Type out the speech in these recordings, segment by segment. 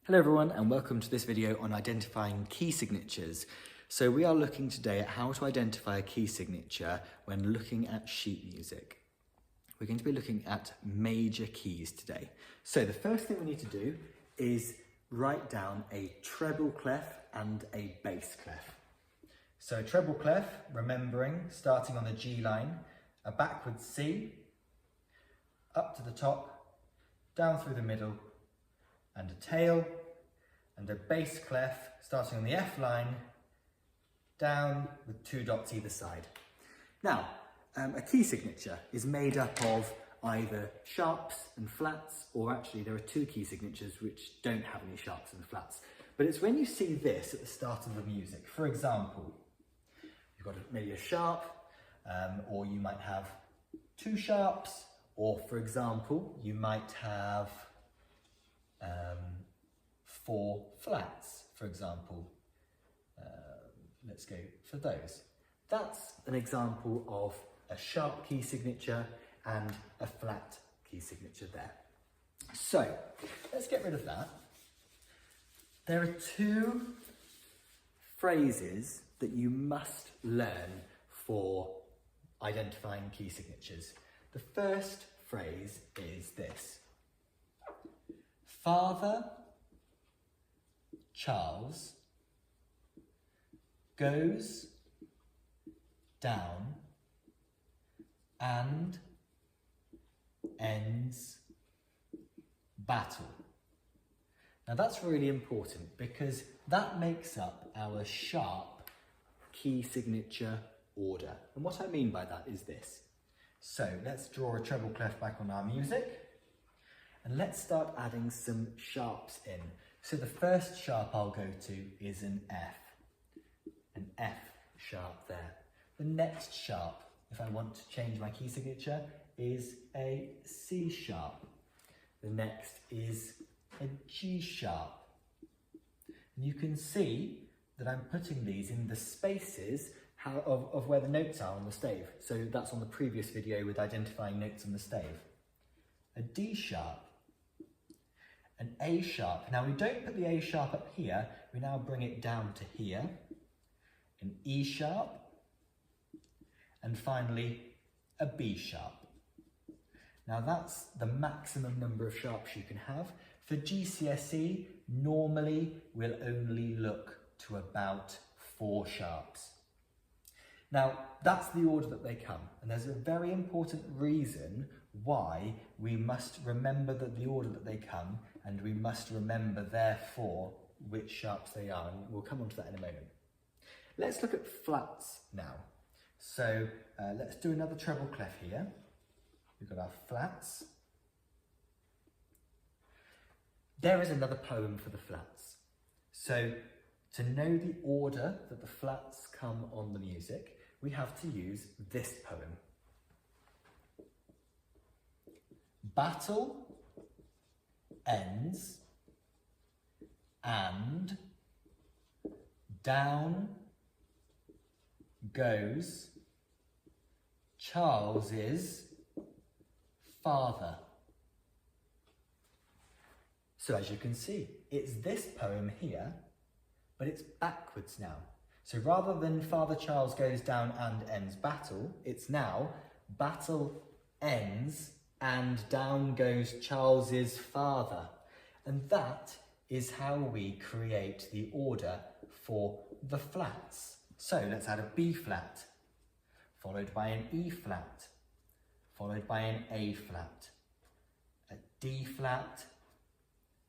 Hello everyone and welcome to this video on identifying key signatures. So we are looking today at how to identify a key signature when looking at sheet music. We're going to be looking at major keys today. So the first thing we need to do is write down a treble clef and a bass clef. So a treble clef, remembering, starting on the G line, a backwards C, up to the top, down through the middle, and a tail, and a bass clef starting on the F line, down with two dots either side. Now, a key signature is made up of either sharps and flats, or actually there are two key signatures which don't have any sharps and flats. But it's when you see this at the start of the music. For example, you've got maybe a sharp, or you might have two sharps, or for example, you might have four flats, for example. Let's go for those. That's an example of a sharp key signature and a flat key signature there. So let's get rid of that. There are two phrases that you must learn for identifying key signatures. The first phrase is this: Father Charles goes down and ends battle. Now that's really important because that makes up our sharp key signature order. And what I mean by that is this. So let's draw a treble clef back on our music. And let's start adding some sharps in. So the first sharp I'll go to is an F sharp there. The next sharp, if I want to change my key signature, is a C sharp. The next is a G sharp. And you can see that I'm putting these in the spaces of where the notes are on the stave. So that's on the previous video with identifying notes on the stave. A D sharp, an A sharp. Now we don't put the A sharp up here, we now bring it down to here. An E sharp, and finally a B sharp. Now that's the maximum number of sharps you can have. For GCSE, normally we'll only look to about 4 sharps. Now that's the order that they come, and there's a very important reason why we must remember that the order that they come, and we must remember therefore which sharps they are, and we'll come on to that in a moment. Let's look at flats now. So let's do another treble clef here. We've got our flats. There is another poem for the flats. So to know the order that the flats come on the music, we have to use this poem. Battle ends and down goes Charles's father. So as you can see, it's this poem here, but it's backwards now. So rather than Father Charles goes down and ends battle, it's now battle ends and down goes Charles's father. And that is how we create the order for the flats. So let's add a B flat, followed by an E flat, followed by an A flat, a D flat,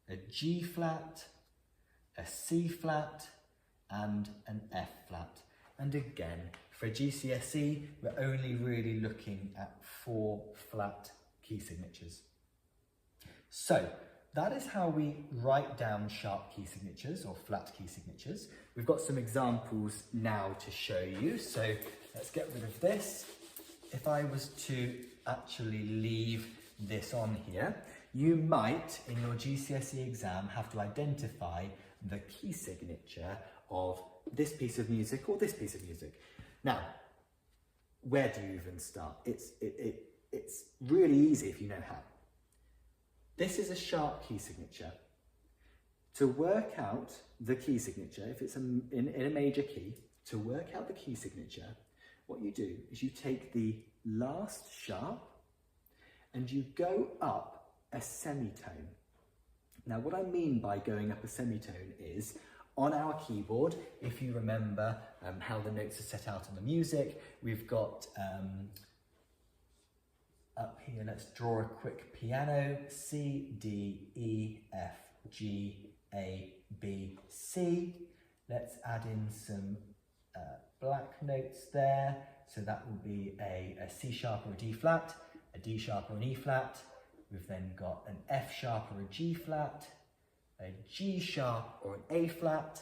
a G flat, a C flat, and an F flat. And again, for GCSE, we're only really looking at 4 flat key signatures. So that is how we write down sharp key signatures or flat key signatures. We've got some examples now to show you. So let's get rid of this. If I was to actually leave this on here, you might, in your GCSE exam, have to identify the key signature of this piece of music or this piece of music. Now, where do you even start? It's really easy if you know how. This is a sharp key signature. To work out the key signature, if it's in a major key, to work out the key signature, what you do is you take the last sharp and you go up a semitone. Now, what I mean by going up a semitone is, on our keyboard, if you remember how the notes are set out on the music, we've got up here, let's draw a quick piano, C, D, E, F, G, A, B, C. Let's add in some black notes there. So that will be a C sharp or a D flat, a D sharp or an E flat. We've then got an F sharp or a G flat, a G sharp or an A flat,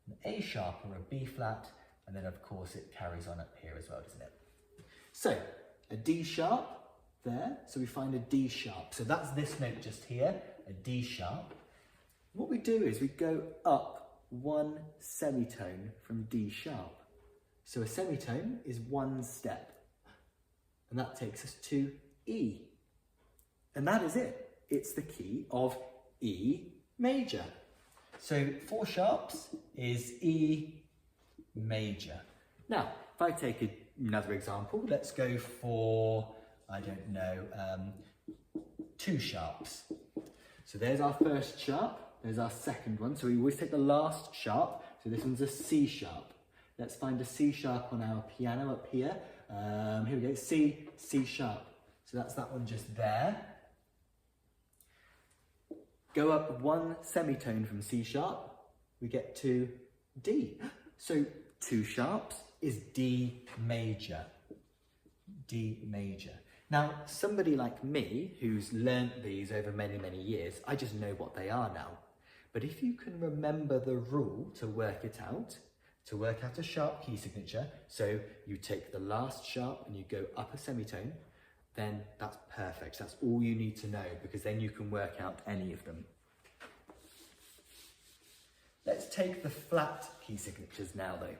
an A sharp or a B flat, and then of course it carries on up here as well, doesn't it? So a D sharp there, so we find a D sharp. So that's this note just here, a D sharp. What we do is we go up one semitone from D sharp. So a semitone is one step, and that takes us to E. And that is it. It's the key of E major. So 4 sharps is E major. Now, if I take another example, let's go for, I don't know, 2 sharps. So there's our first sharp, there's our second one. So we always take the last sharp. So this one's a C sharp. Let's find a C sharp on our piano up here. Here we go, C, C sharp. So that's that one just there. Go up one semitone from C sharp, we get to D. So 2 sharps is D major. D major. Now, somebody like me who's learnt these over many, many years, I just know what they are now. But if you can remember the rule to work it out, to work out a sharp key signature, so you take the last sharp and you go up a semitone, then that's perfect. That's all you need to know, because then you can work out any of them. Let's take the flat key signatures now though.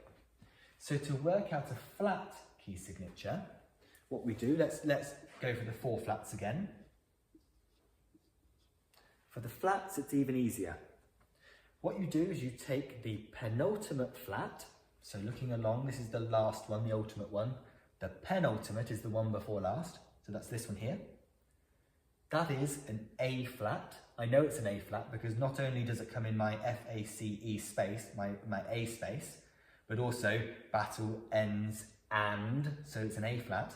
So to work out a flat key signature, what we do, let's go for the 4 flats again. For the flats, it's even easier. What you do is you take the penultimate flat, so looking along, this is the last one, the ultimate one. The penultimate is the one before last, so that's this one here. That is an A flat. I know it's an A flat because not only does it come in my F-A-C-E space, my A space, but also battle, ends, and, so it's an A flat.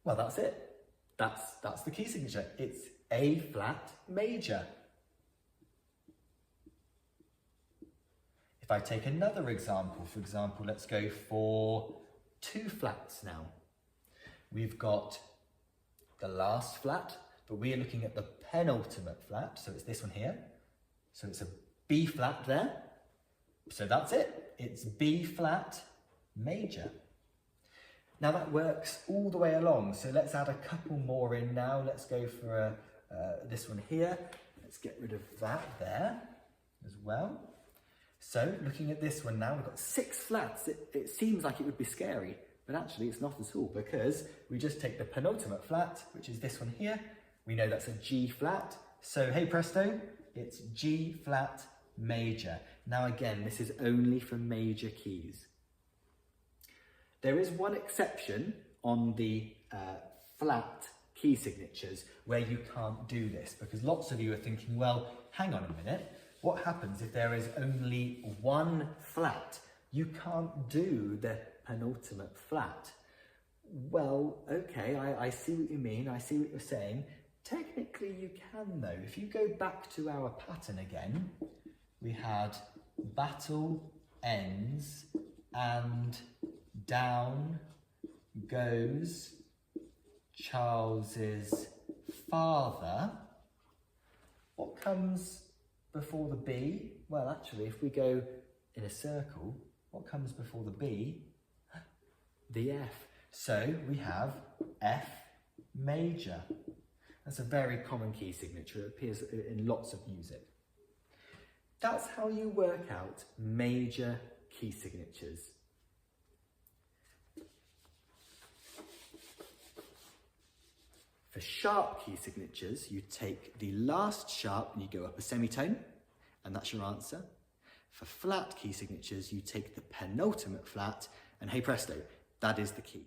Well, that's it. That's the key signature. It's A flat major. If I take another example, for example, let's go for 2 flats now. We've got the last flat, but we're looking at the penultimate flat, so it's this one here. So it's a B flat there. So that's it. It's B flat major. Now that works all the way along, so let's add a couple more in now. Let's go for this one here. Let's get rid of that there as well. So looking at this one now, we've got 6 flats. It seems like it would be scary, but actually it's not at all, because we just take the penultimate flat, which is this one here. We know that's a G flat. So hey presto, it's G flat major. Now again, this is only for major keys. There is one exception on the flat key signatures where you can't do this, because lots of you are thinking, well, hang on a minute, what happens if there is only 1 flat? You can't do the penultimate flat. Well, okay, I see what you mean, I see what you're saying. Technically you can though. If you go back to our pattern again, we had battle, ends, and down goes Charles's father. What comes before the B? Well, actually, if we go in a circle, what comes before the B? The F. So we have F major. That's a very common key signature. It appears in lots of music. That's how you work out major key signatures. For sharp key signatures, you take the last sharp and you go up a semitone, and that's your answer. For flat key signatures, you take the penultimate flat, and hey presto, that is the key.